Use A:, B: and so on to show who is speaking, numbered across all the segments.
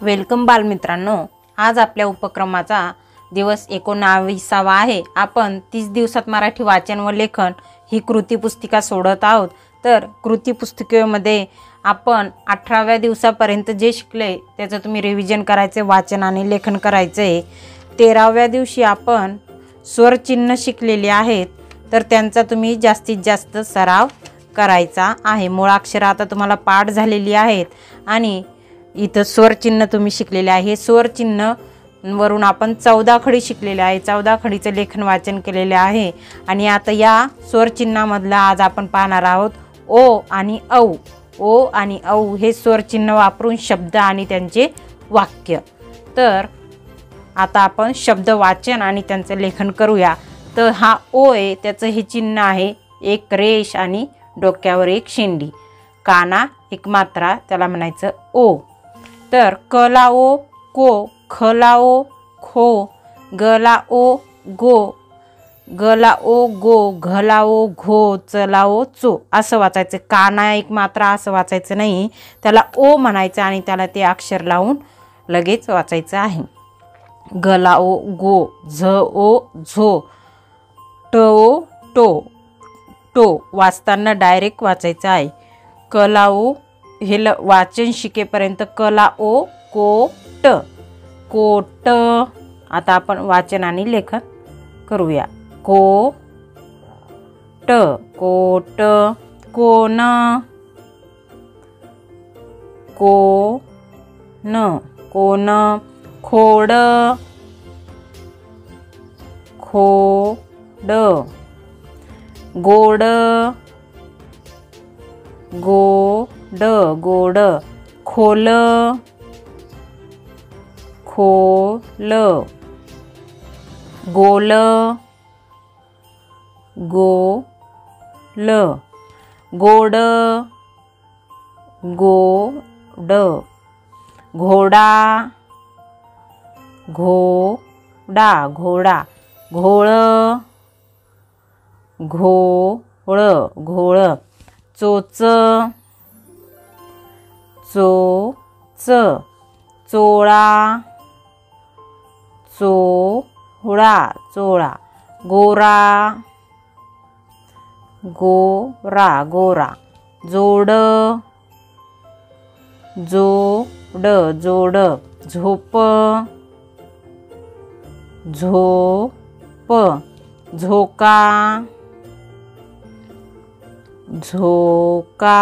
A: Welcome बालमित्रांनो, आज आपल्या उपक्रमाचा दिवस 19वा आहे। आपण 30 दिवसात मराठी वाचन व लेखन ही कृती पुस्तिका सोडत आहोत। तर कृती पुस्तिकेमध्ये आपण 18व्या दिवसापर्यंत जे शिकले त्याचं तुम्ही रिव्हिजन करायचे, वाचन आणि लेखन करायचे। 13व्या दिवशी आपण स्वर चिन्ह शिकलेले आहेत, तर त्यांचा तुम्ही जास्तीत जास्त सराव करायचा आहे। मूळाक्षर आता तुम्हाला पाठ झालेली आहेत आणि इथं स्वर चिन्ह तुम्ही शिकलेले आहे। स्वर चिन्ह वरून आपण 14 खडी शिकलेले आहे। 14 खडीचं लेखन वाचन केलेले आहे आणि आता या स्वर चिन्हामधला आज आपण पाहणार आहोत ओ आणि औ। ओ आणि औ हे स्वर चिन्ह वापरून शब्द आणि त्यांचे वाक्य। तर आता आपण शब्द वाचन आणि त्यांचं लेखन करूया। तर हा ओ आहे, त्याचं हे चिन्ह आहे एक रेष आणि डोक्यावर एक शेंडी, काना एक मात्रा, त्याला म्हणायचं ओ। तर कला ओ को, खला ओ खो, गला ओ गो, गला ओ गो, घला ओ घो, चला ओ चो असं वाचायचं। काना एक मात्रा असं वाचायचं नाही, त्याला ओ म्हणायचं आणि त्याला ते अक्षर लावून लगेच वाचायचं आहे। गला ओ गो, झ ओ झो, ट ओ टो, टो वाचताना डायरेक्ट वाचायचं आहे। कला ओ हे वाचन शिकेपर्यंत कला ओ को ट, कोट। आता आपण वाचन आणि लेखन करूया। को ट, कोट, कोन, को न, कोन, खोड, खोड, गोड, गोड, गोड, खोल, खोल, गोल, गोल, गोड, गोड, घोडा, घोडा, घोडा, घोळ, घोळ, घोळ, चोच, चोच, चोळा, चोळा, चोळा, गोरा, गोरा, गोरा, जोड, जोड, जोड, झोप, झोप, झोका, झोका,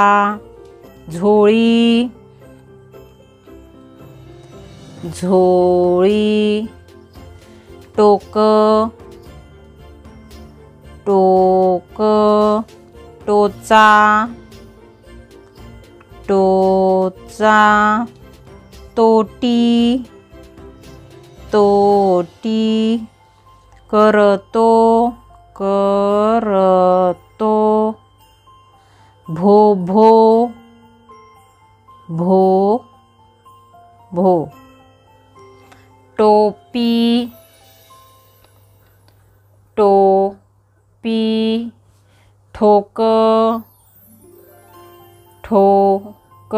A: झोळी, झोळी, टोक, टोक, टोचा, टोचा, तोटी, तोटी, करतो, करतो, भो भो, भो भो, टोपी, टोपी, ठोक, ठोक,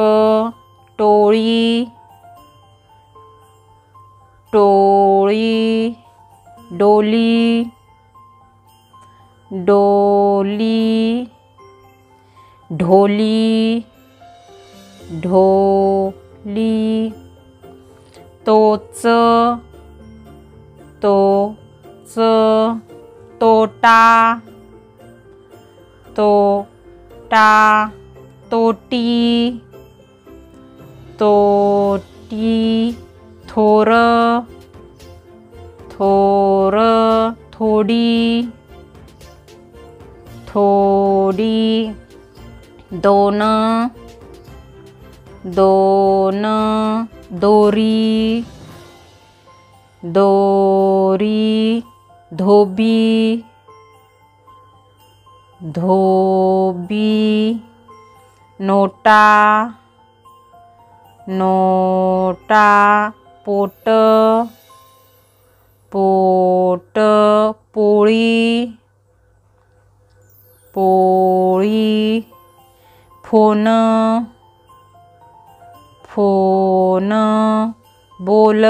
A: टोळी, टोळी, डोली, डोली, ढोली, ढोली, तोच, तोच, तोटा, तोटा, तोटी, तोटी, थोर, थोर, थोडी, थोडी, दोन, दोन, दोरी, दोरी, धोबी, धोबी, नोटा, नोटा, पोट, पोट, पोळी, पोळी, फोन, फोन, बोल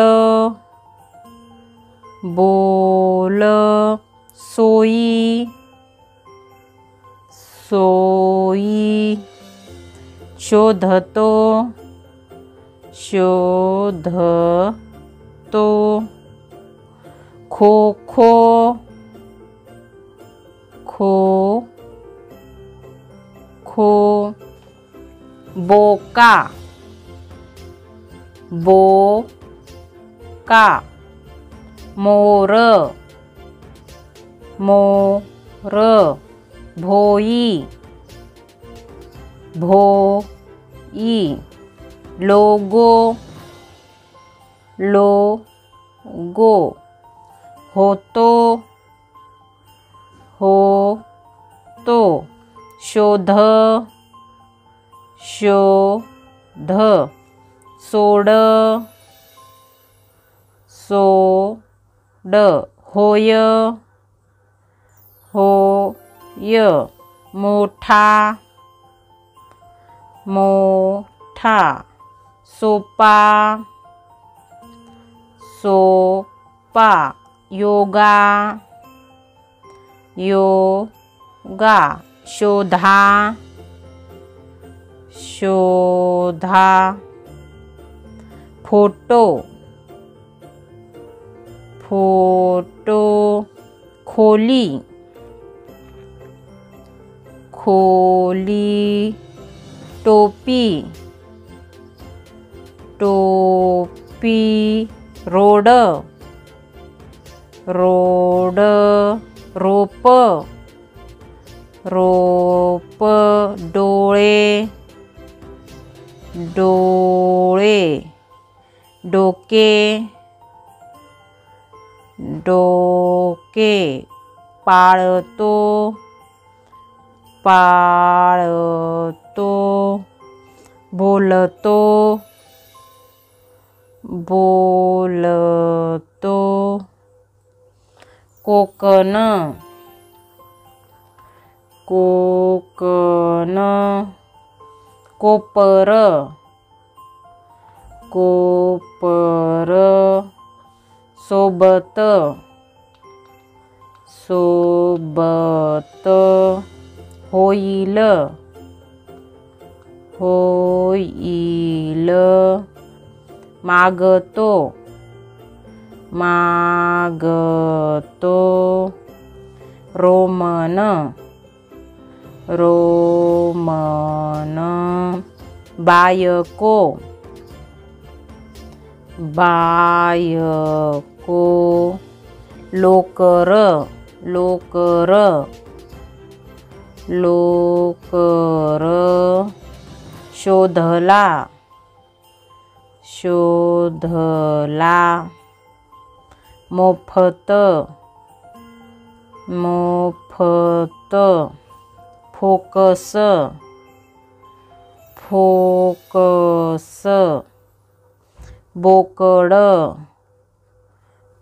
A: बोल, सोई सोई, शोधतो शोधतो, खो खो खो खो, बोका बोका, मोर मोर, भोई भोई, लोगो लोगो, होतो होतो, शोध शोध, सोड सोड, होय होय, मोठा मोठा, सोपा सोपा, योगा योगा, शोधा शोधा, फोटो फोटो, खोली खोली, टोपी टोपी, रोड रोड, रोप रोप, डोळे डोळे, डोके डोके, पाळतो पाळतो, बोलतो बोलतो, कोकण कोकण, कोपर कोपर, सोबत सोबत, होईल होईल, मागतो मागतो, रोमन रोमन, बायको बायको, लोकर लोकर लोकर, शोधला शोधला, मोफत मोफत, फोकस फोकस, बोकड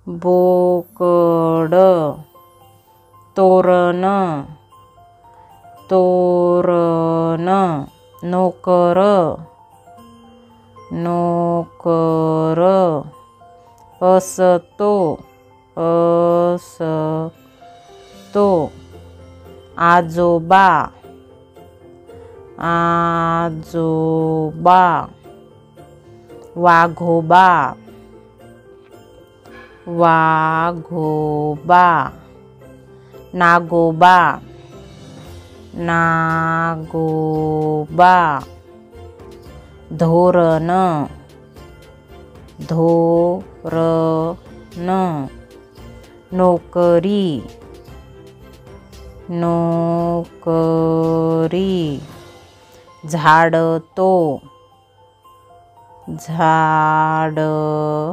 A: बोकड, तोरण तोरण, नोकर नोकर, असतो असतो, आजोबा आजोबा, वाघोबा वाघोबा, नागोबा नागोबा, धोरण धोरण, नोकरी नोकरी, झाडतो झाडतो.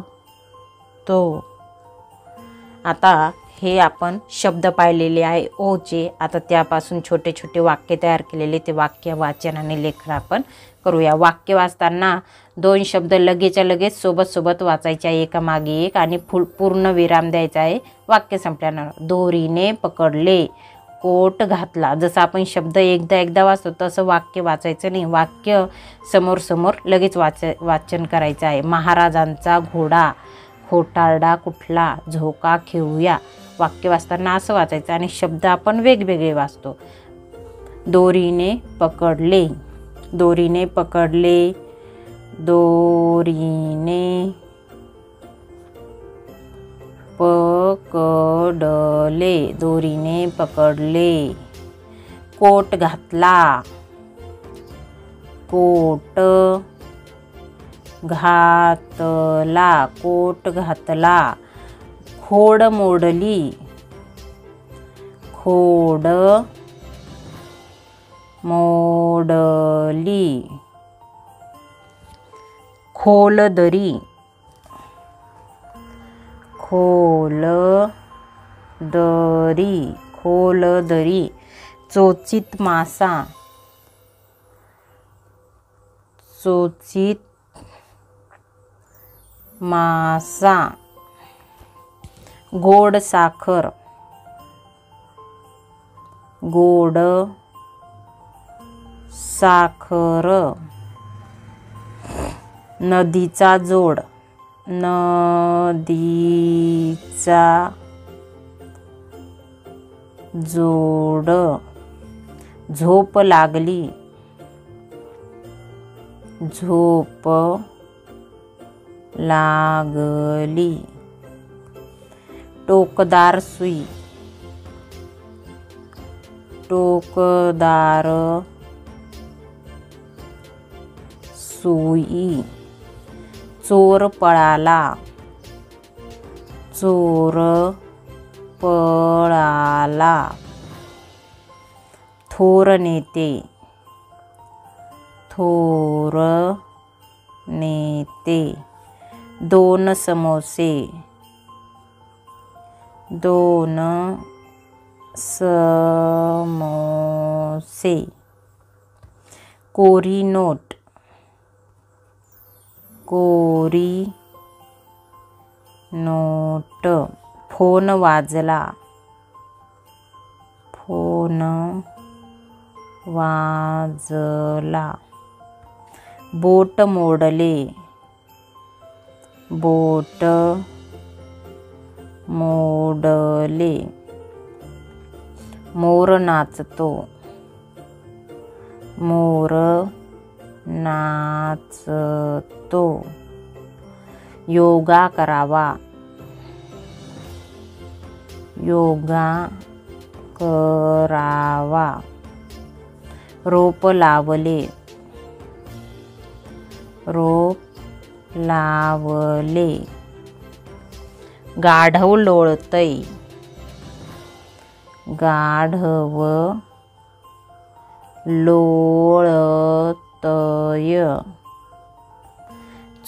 A: आता हे आपण शब्द पाहिलेले आहे ओचे. आता त्यापासून छोटे छोटे वाक्य तयार केलेले ते वाक्य वाचन आणि लेखन आपण करूया. वाक्य वाचताना दोन शब्द लगेच्या लगेच सोबत सोबत वाचायचे आहे, एकामागे एक, आणि पूर्ण विराम द्यायचा आहे वाक्य संपल्यानंतर. दोरीने पकडले, कोट घातला. जसं आपण शब्द एकदा वाचतो तसं वाक्य वाचायचं नाही. वाक्य समोर लगेच वाचन करायचं आहे. महाराजांचा घोडा, खोटारडा कुठला, झोका खेळूया. वाक्य वाचताना असं वाचायचं आणि शब्द आपण वेगवेगळे वाचतो. दोरीने पकडले, दोरीने पकडले, दोरीने पकडले, दोरीने पकडले. कोट घातला, कोट घातला, कोट घातला. खोड मोडली, खोड मोडली. खोलदरी, खोलदरी, खोलदरी. चोचीत मासा, चोचीत मासा. गोड साखर, गोड साखर. नदीचा जोड, नदीचा जोड. झोप लागली, झोप लागली. टोकदार सुई, टोकदार सुई. चोर पळाला, चोर पळाला. थोर नेते, थोर नेते. दोन समोसे, दोन समोसे. कोरी नोट, कोरी नोट. फोन वाजला, फोन वाजला. बोट मोडले, बोट मोडले. मोर नाचतो, मोर नाचतो. योगा करावा, योगा करावा. रोप लावले, रोप लावले. गाढव लोळतय, गाढव लोळतय.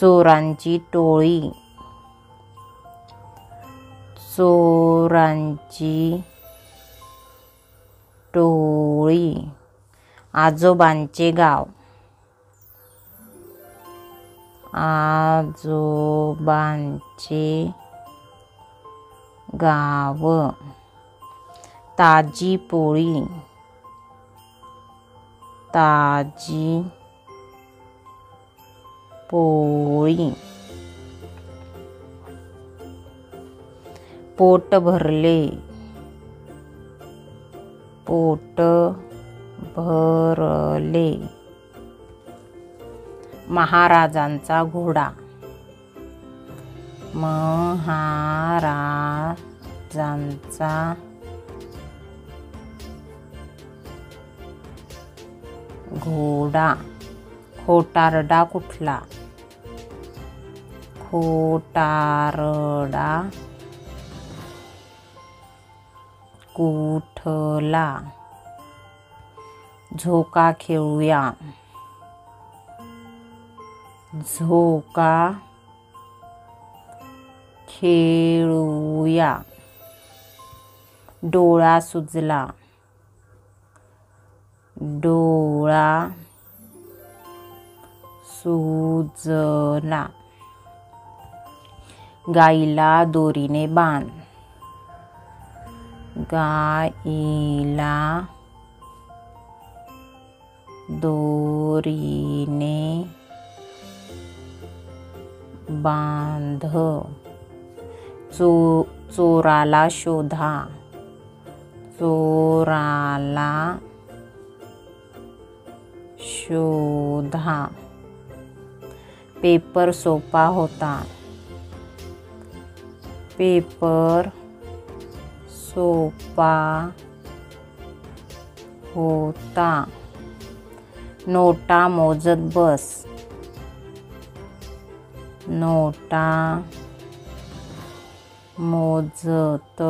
A: चोरांची टोळी, चोरांची टोळी. आजोबांचे गाव, आजोबांचे गाव. ताजी पोळी, ताजी पोळी. पोट भरले, पोट भरले. महाराजांचा घोडा, महाराजांचा घोडा. खोटारडा कुठला, खोटारडा कुठला. झोका खेळूया, झोका खेळूया. डोळा सुजला, डोळा सुजला. गाईला दोरीने बांध, गाईला दोरीने बांध, चोराला शोधा, चोराला शोधा. पेपर सोपा होता, पेपर सोपा होता. नोटा मोजत बस, नोटा मोजत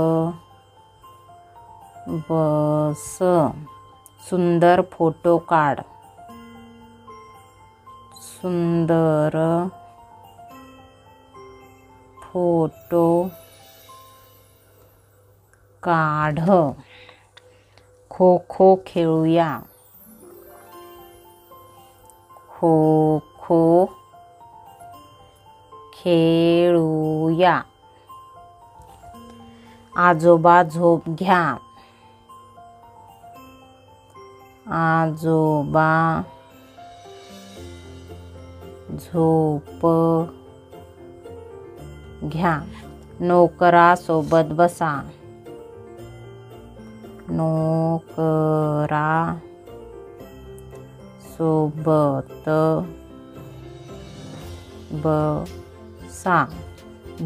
A: बस. सुंदर फोटो काढ, सुंदर फोटो काढ. खो खो खेळूया, खो खो खेळूया. आजोबा झोप घ्या, आजोबा झोप घ्या. नोकरा सोबत बसा, नोकरा सोबत बसा.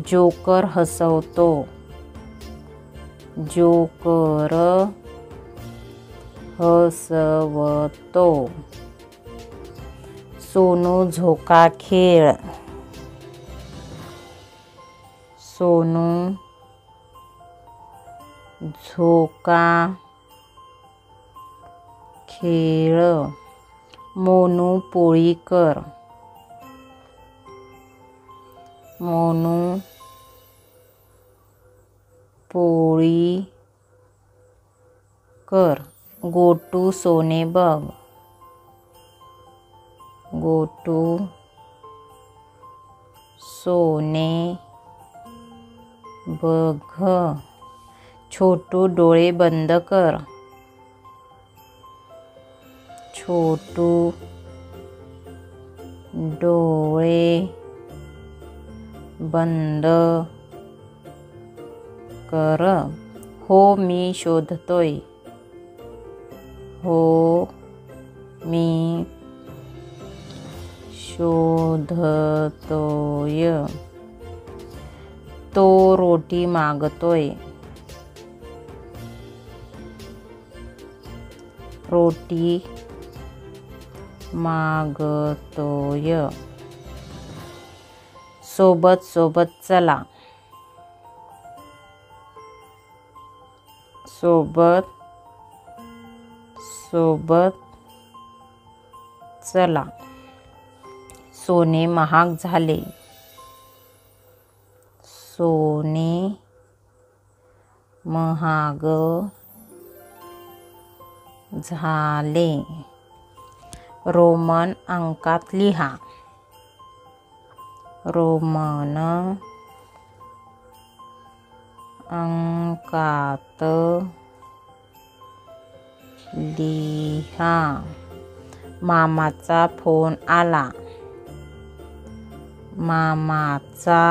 A: जोकर हसवतो, जोकर हसवतो. सोनू झोका खेळ, सोनू झोका खेळ. मोनू पोळी कर, मोनू पोळी कर. गोटू सोने बघ, गोटू सोने बघ. छोटू डोळे बंद कर, छोटू डोळे बंद कर. हो मी शोधतोय, हो मी शोधतोय. तो रोटी मागतोय, रोटी मागतोय. सोबत सोबत चला, सोबत सोबत चला. सोने महाग झाले, सोने महाग झाले. रोमन अंकात लिहा, रोमन अंकात लिहा. मामाचा फोन आला, मामाचा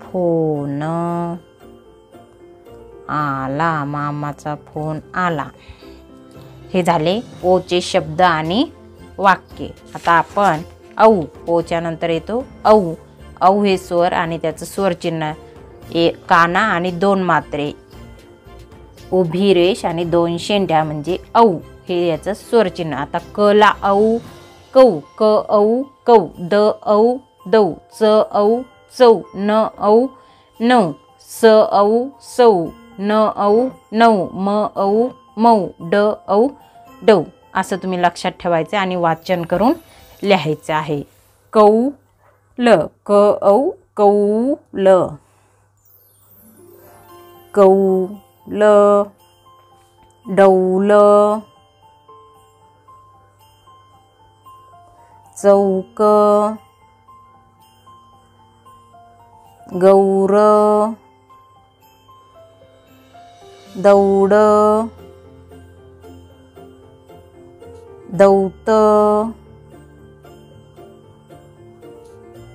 A: फोन आला, मामाचा फोन आला. हे झाले ओचे शब्द आणि वाक्य. आता आपण औ, ओच्या नंतर येतो औ. औ हे स्वर आणि त्याचं स्वरचिन्ह काना आणि दोन मात्रे, उभी रेष आणि दोन शेंड्या म्हणजे औ हे याचं स्वरचिन्ह. आता क ला औ कौ, क औ कौ, द औ दौ, च औ चौ, न औ नौ, स औ सौ, न औ नौ, म औ मौ, ड औ डौ. असं तुम्ही लक्षात ठेवायचं आणि वाचन करून लिहायचं आहे. कौल, क औ कौल, कौल. डौल, चौक, गौर, दौड, दौत,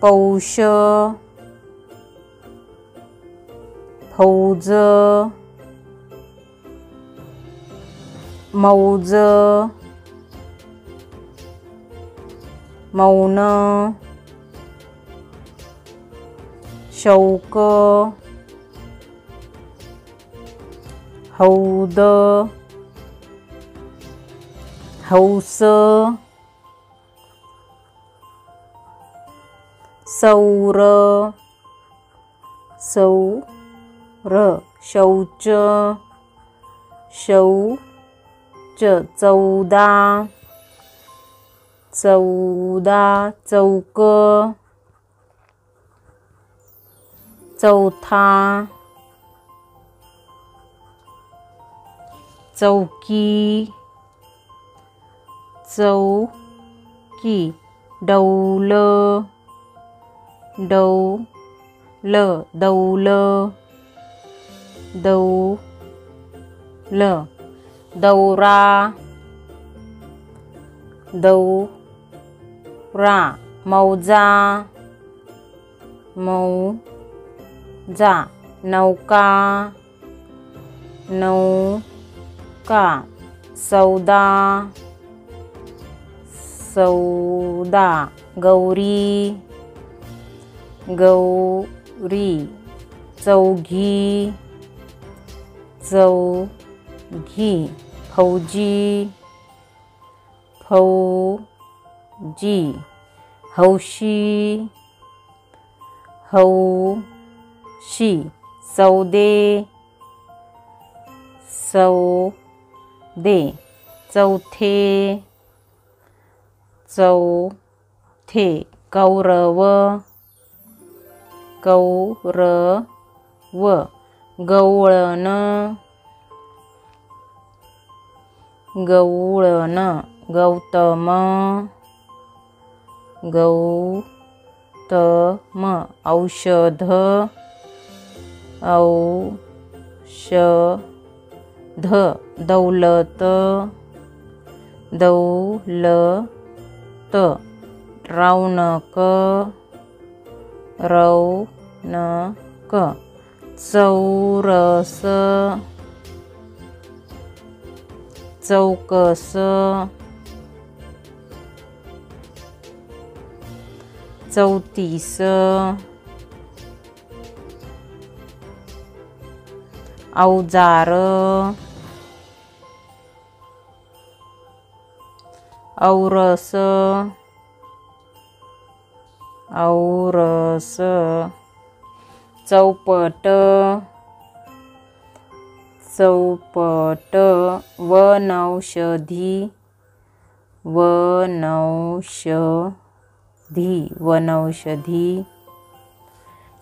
A: पौष, फौज, मौज, मौन, शौक, हौद, हौस, सौर, सौर, शौच, शौच, चौदा, चौदा, चौक, चौथा, चौकी, चौकी, डौल, डौल, दौल, दौल, दौरा, दौरा, मौजा, मौजा, नौका, नौका, सौदा, सौदा, गौरी, गौरी, चौघी, चौघी, फौजी, फौजी, हौशी, हौशी, सौदे, सौदे, चौथे, चौथे, कौरव, कौरव, गवळण, गवळण, गौतम, गौतम, औषध, औषध, दौलत, दौलत, रौनक, रौनक, चौरस, चौकस, चौतीस, औजार, औरस, औरस, चौपट, चौपट, वनौषधी, वनौषधी, वनौषधी,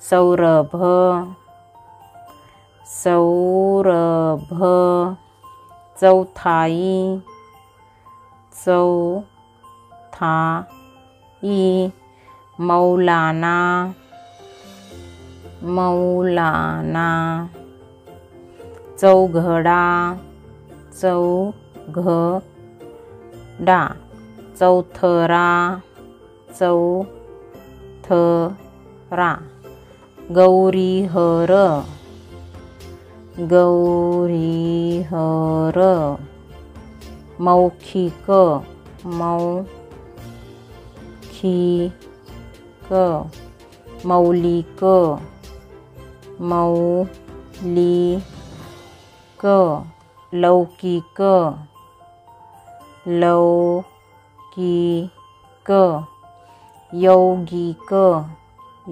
A: सौरभ, सौरभ, चौथाई, चौथाई, मौलाना, मौलाना, चौघडा, चौघडा, चौथरा, चौथरा, गौरीहर, गौरीहर, मौखिक, मौखिक, मौलिक, मौलिक, लौकिक, लौकिक, यौगिक,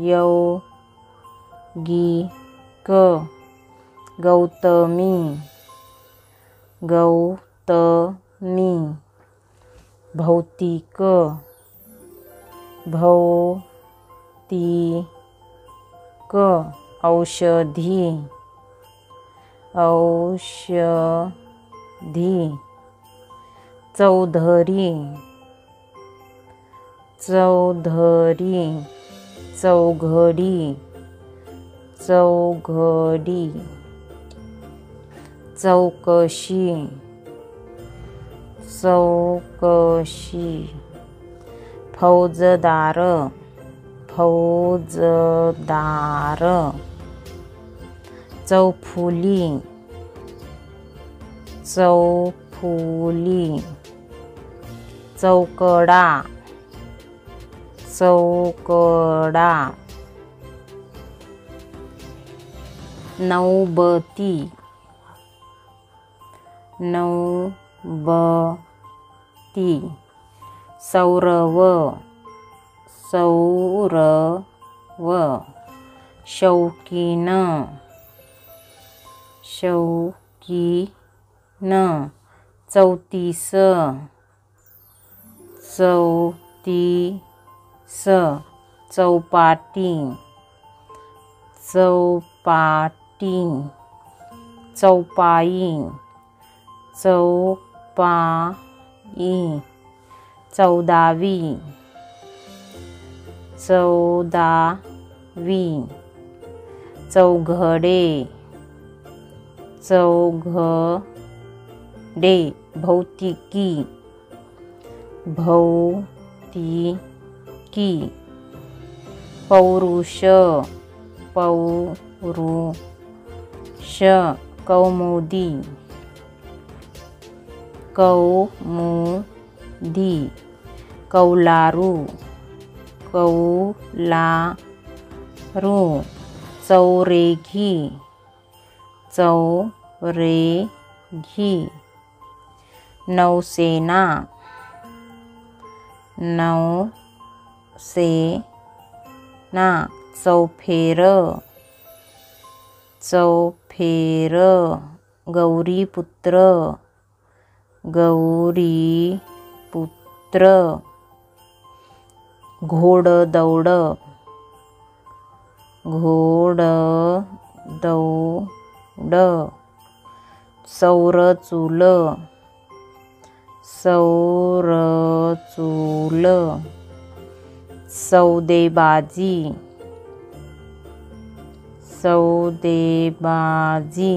A: यौगिक, गौतमी, गौतमी, भौतिक, भौतिक, औषधी, औषधी, चौधरी, चौधरी, चौघडी, चौघडी, चौकशी चौकशी, फौजदार फौजदार, चौफुली चौफुली, चौकडा चौकडा, नौबती नौबती, सौरव सौरव, शौकीन शौकीन, चौतीस चौतीस, चौपाटी चौपाटी, चौपाई चौपाई, चौदावी चौदावी, चौघडे चौघडे, भौतिकी भौतिकी, पौरुष पौरुष, कौमुदी कौमुदी, कौलारू कौलारू, चौरेघी चौरेघी, नौसेना नौसेना, चौफेर चौफेर, गौरीपुत्र गौरीपुत्र, घोडदौड घोडदौड, सौरचूल सौरचूल, सौदेबाजी सौदेबाजी,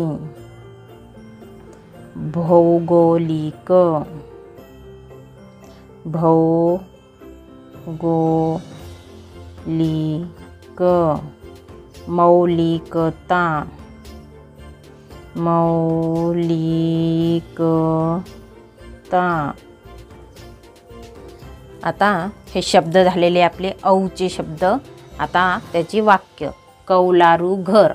A: भौगोलिक भौगोलिक, मौलिकता मौलिकता. आता हे शब्द झालेले आपले औचे शब्द. आता त्याची वाक्य. कौलारू घर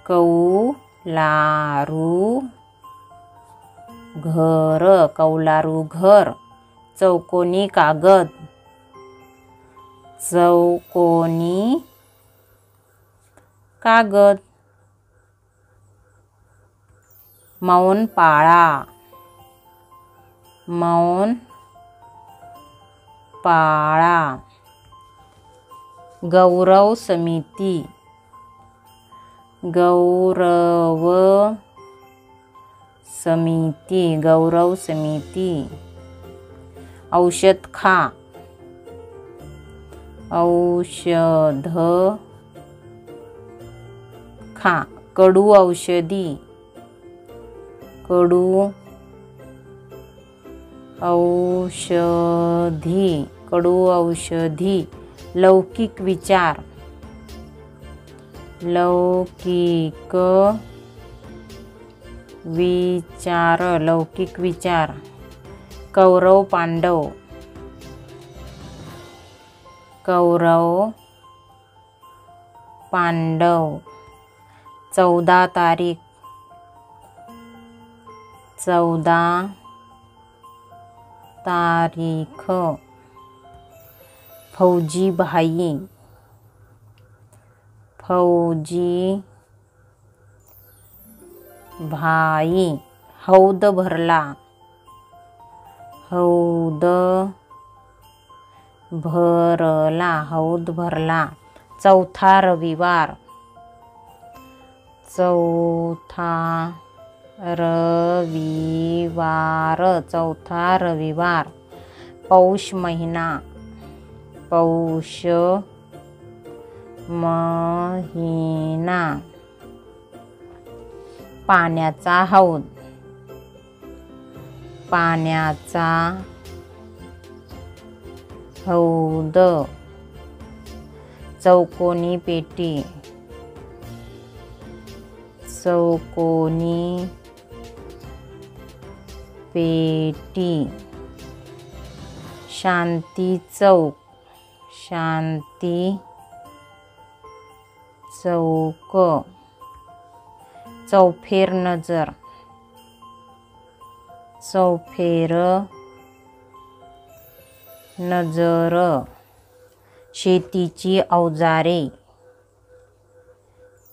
A: कौलारू घर कौलारू घर, चौकोनी कागद चौकोनी कागद, मौन पाळा मौन पाळा, गौरव समिती गौरव समिती गौरव समिती, औषध खा औषध खा, कडू औषधी कडू औषधी कडू औषधी, लौकिक विचार लौकिक विचार लौकिक विचार, कौरव पांडव कौरव पांडव, 14 तारीख 14 तारीख, फौजी भाई फौजी भाई, हौद भरला हौद भरला हौद भरला, चौथा रविवार चौथा रविवार चौथा रविवार, पौष महिना पौष महिना, पाण्याचा हौद, पाण्याचा हौद. चौकोनी पेटी, चौकोनी पेटी. शांती चौक, शांती चौक. चौफेर नजर, चौफेर नजर. शेतीची अवजारे,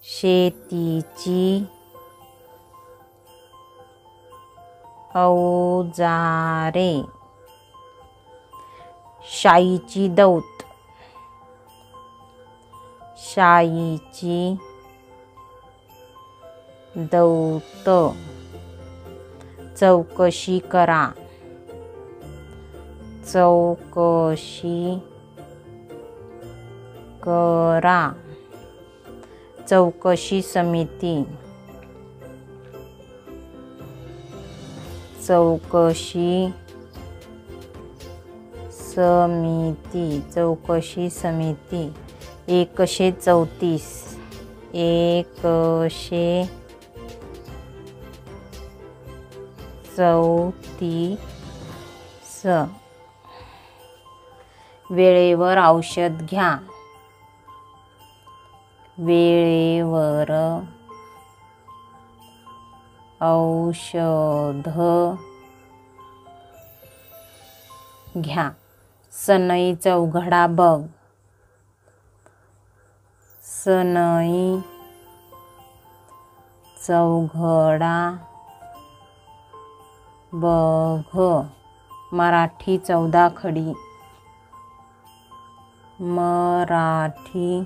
A: शेतीची अवजारे. शाईची दौत, शाईची दौत. चौकशी करा, चौकशी करा. चौकशी समिती, चौकशी समिती. चौकशी समिती. 134, 134. वेळेवर औषध घ्या, वेळेवर औषध घ्या. सनई चौघडा बघ, सनई चौघडा बघ. मराठी 14 खडी, मराठी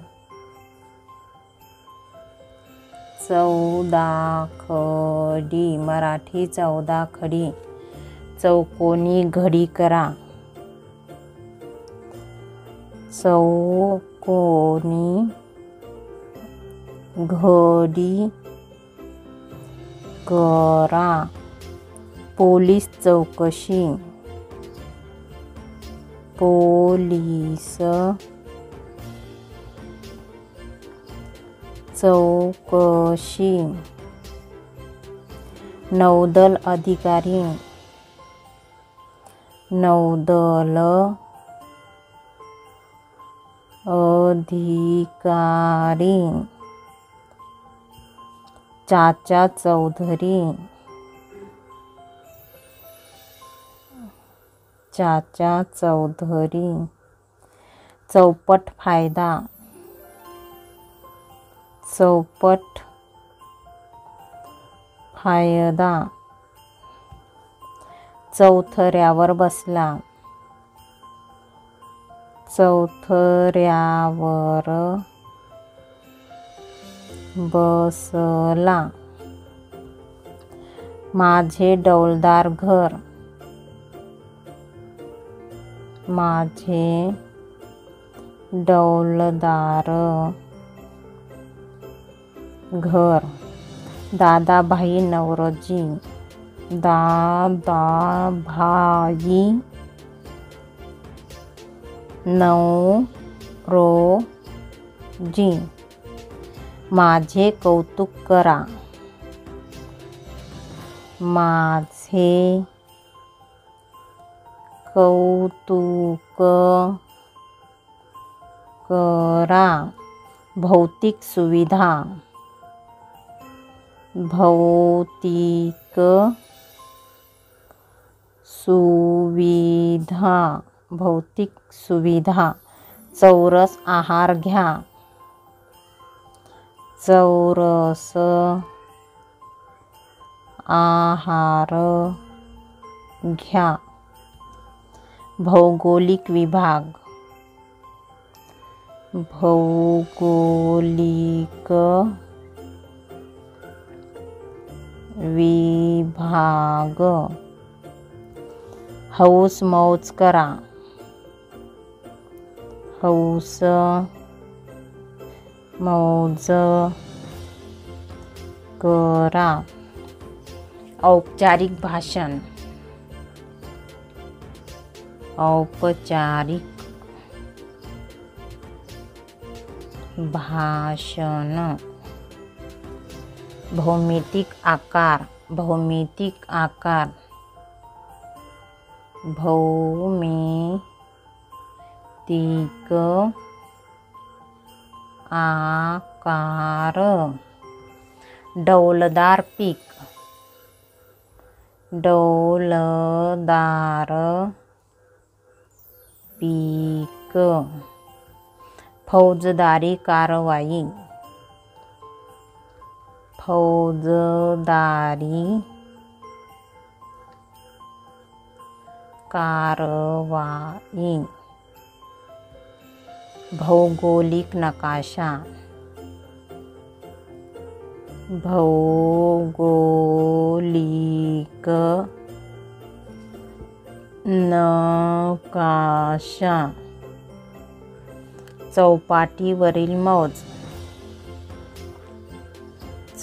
A: 14 खडी, मराठी 14 खडी. चौकोनी घडी करा, चौकोनी घडी करा. पोलीस चौकशी, पोलीस चौकशी. नौदल अधिकारी, नौदल अधिकारी. चाचा चौधरी, चाचा चौधरी. चौपट फायदा, चौपट फायदा. चौथऱ्यावर बसला, चौथऱ्यावर बसला. माझे डौलदार घर, माझे डौलदार घर. दादाभाई नवरोजी, दादाभाई नवरोजी. माझे कौतुक करा, माझे कौतुक करा. भौतिक सुविधा, भौतिक सुविधा, भौतिक सुविधा. चौरस आहार घ्या, चौरस आहार घ्या. भौगोलिक विभाग, भौगोलिक विभाग. हौस मौज करा, हौस मौज करा. औपचारिक भाषण, औपचारिक भाषण। भौमितिक आकार, भौमितिक आकार, भौमितिक आकार। डौलदार पीक, डौलदार पीक। फौजदारी कारवाई, फौजदारी कारवाई। भौगोलिक नकाशा, भौगोलिक नकाशा। चौपाटीवरील मौज,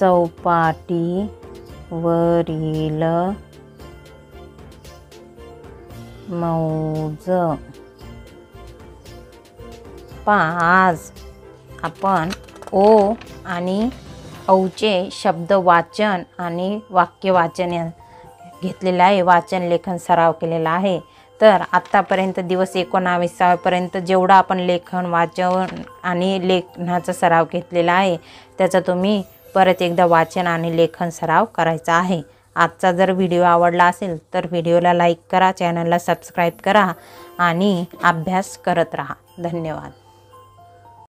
A: चौपाटीवरील मौज। आज आपण ओ आणि औचे शब्द वाचन आणि वाक्य वाचन घेतलेलं आहे, वाचन लेखन सराव केलेला आहे। तर आत्तापर्यंत दिवस 19 पर्यंत जेवढा आपण लेखन वाचन आणि लेखनाचा सराव घेतलेला आहे त्याचा तुम्ही परत एकदा वाचन आणि लेखन सराव करायचा आहे। आजचा जर व्हिडिओ आवडला असेल तर व्हिडिओला लाईक करा, चॅनलला सबस्क्राईब करा आणि अभ्यास करत राहा। धन्यवाद।